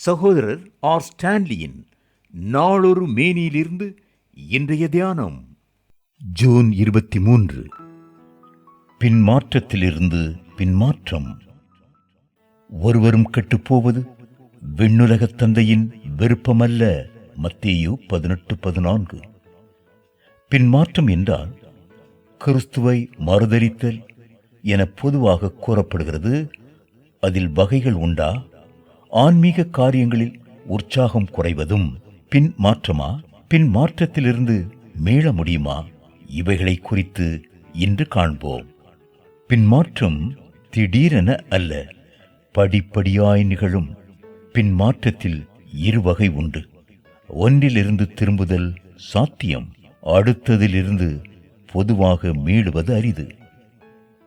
சகோதரர் ஆர் ஸ்டான்லியின் நாளொரு மேனியிலிருந்து இன்றைய தியானம் ஜூன் 23. பின்மாற்றத்திலிருந்து பின்மாற்றம். ஒருவரும் கெட்டுப்போவது விண்ணுலகத் தந்தையின் விருப்பமல்ல. மத்தேயு 18:14. பின்மாற்றம் என்றால் கிறிஸ்துவை மறுதலித்தல் என பொதுவாக கூறப்படுகிறது. அதில் வகைகள் உண்டா? ஆன்மீக காரியங்களில் உற்சாகம் குறைவதும் பின்மாற்றமா? பின்மாற்றத்திலிருந்து மீள முடியுமா? இவைகளை குறித்து இன்று காண்போம். பின்மாற்றம் திடீரென அல்ல, படிப்படியாய் நிகழும். பின்மாற்றத்தில் இரு வகை உண்டு. ஒன்றிலிருந்து திரும்புதல் சாத்தியம், அடுத்ததிலிருந்து பொதுவாக மீளுவது அரிது.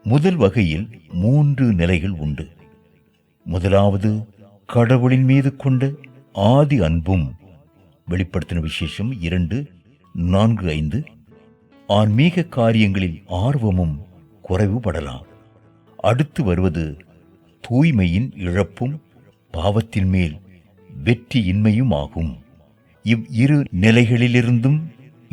முதல் வகையில் 3 நிலைகள் உண்டு. முதலாவது, கடவுளின் மீது கொண்ட ஆதி அன்பும். வெளிப்படுத்தின விசேஷம் 2:4-5. ஆன்மீக காரியங்களில் ஆர்வமும் குறைவுபடலாம். அடுத்து வருவது தூய்மையின் இழப்பும் பாவத்தின் மேல் வெற்றியின்மையும் ஆகும். இவ்விரு நிலைகளிலிருந்தும்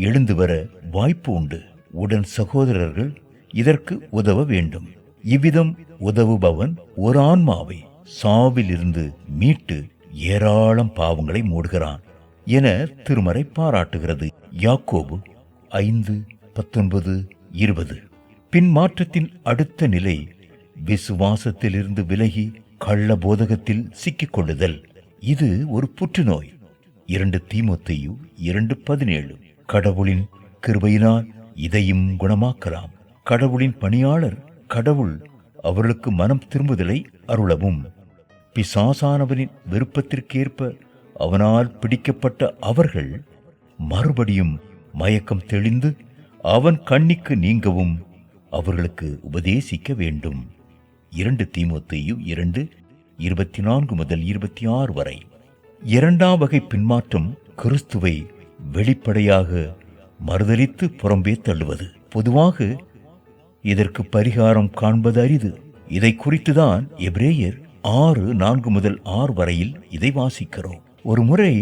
எழுந்து வர வாய்ப்பு உண்டு. உடன் சகோதரர்கள் இதற்கு உதவ வேண்டும். இவ்விதம் உதவுபவன் ஒரு ஆன்மாவை சாவிலிருந்து மீட்டு ஏராளம் பாவங்களை மூடுகிறான் என திருமறை பாராட்டுகிறது. யாக்கோபு 5:19-20. பின்மாற்றத்தின் அடுத்த நிலை விசுவாசத்திலிருந்து விலகி கள்ள போதகத்தில் சிக்கிக் கொள்ளுதல். இது ஒரு புற்றுநோய். 2 தீமோத்தேயு 2:17. கடவுளின் கிருபையினால் இதையும் குணமாக்கலாம். கடவுளின் பணியாளர் கடவுள் அவர்களுக்கு மனம் திரும்புதலை அருளவும். பிசாசானவனின் விருப்பத்திற்கேற்ப அவனால் பிடிக்கப்பட்ட அவர்கள் மறுபடியும் மயக்கம் தெளிந்து அவன் கண்ணிக்கு நீங்கவும் அவர்களுக்கு உபதேசிக்க வேண்டும். 2 தீமோத்தேயு 2:24-26 வரை. இரண்டாம் வகை பின்மாற்றம் கிறிஸ்துவை வெளிப்படையாக மறுதலித்து புறம்பே தள்ளுவது. பொதுவாக இதற்கு பரிகாரம் காண்பது அரிது. இதை குறித்துதான் எபிரேயர் 6:4-6 வரையில் இதை வாசிக்கிறோம். ஒரு முறை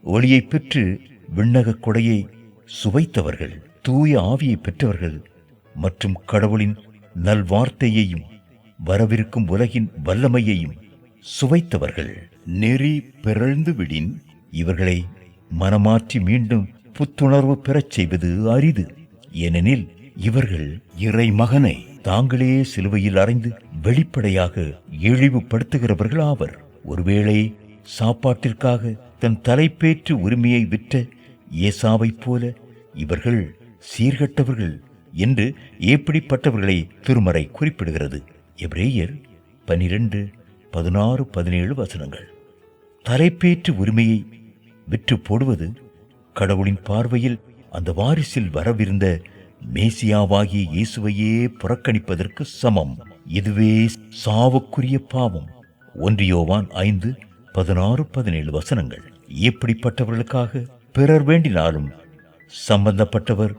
ஒளியை பெற்று விண்ணக கொடையை சுவைத்தவர்கள், தூய ஆவியை பெற்றவர்கள் மற்றும் கடவுளின் நல்வார்த்தையையும் வரவிருக்கும் உலகின் வல்லமையையும் சுவைத்தவர்கள். நெறி பிறழ்ந்து விடின் இவர்களை மனமாற்றி மீண்டும் புத்துணர்வு பெறச் செய்வது அரிது. ஏனெனில் இவர்கள் இறை மகனை தாங்களே சிலுவையில் அறைந்து வெளிப்படையாக இழிவுபடுத்துகிறவர்கள் ஆவர். ஒருவேளை சாப்பாட்டிற்காக தன் தலைப்பேற்று உரிமையை விற்ற ஏசாவைப் போல இவர்கள் சீர்கட்டவர்கள் என்று எப்படிப்பட்டவர்களை திருமறை குறிப்பிடுகிறது. எபிரேயர் 12:16-17 தலைப்பேற்று உரிமையை விற்று போடுவது கடவுளின் பார்வையில் அந்த வாரிசில் வரவிருந்த மேசியாவாகிய இயேசுவையே புறக்கணிப்பதற்கு சமம். இதுவே சாவுக்குரிய பாவம். 1 யோவான் 5:16-17. எப்படிப்பட்டவர்களுக்காக பிறர் வேண்டினாலும் சம்பந்தப்பட்டவர்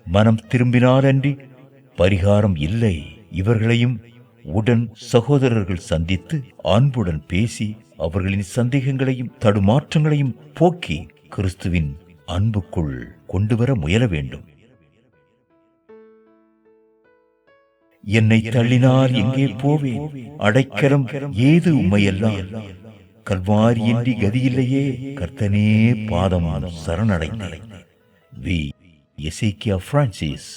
மனம் திரும்பினாலன்றி பரிகாரம் இல்லை. இவர்களையும் உடன் சகோதரர்கள் சந்தித்து அன்புடன் பேசி அவர்களின் சந்தேகங்களையும் தடுமாற்றங்களையும் போக்கி கிறிஸ்துவின் அன்புக்குள் கொண்டுவர முயல வேண்டும். என்னை தள்ளினால் எங்கே போவேன்? அடைக்கலம் ஏது உம்மையெல்லாம்? கல்வாரியின்றி கதியில்லையே, கர்த்தனே பாதமான சரணடைந்தேன். வி. Hezekiah Francis.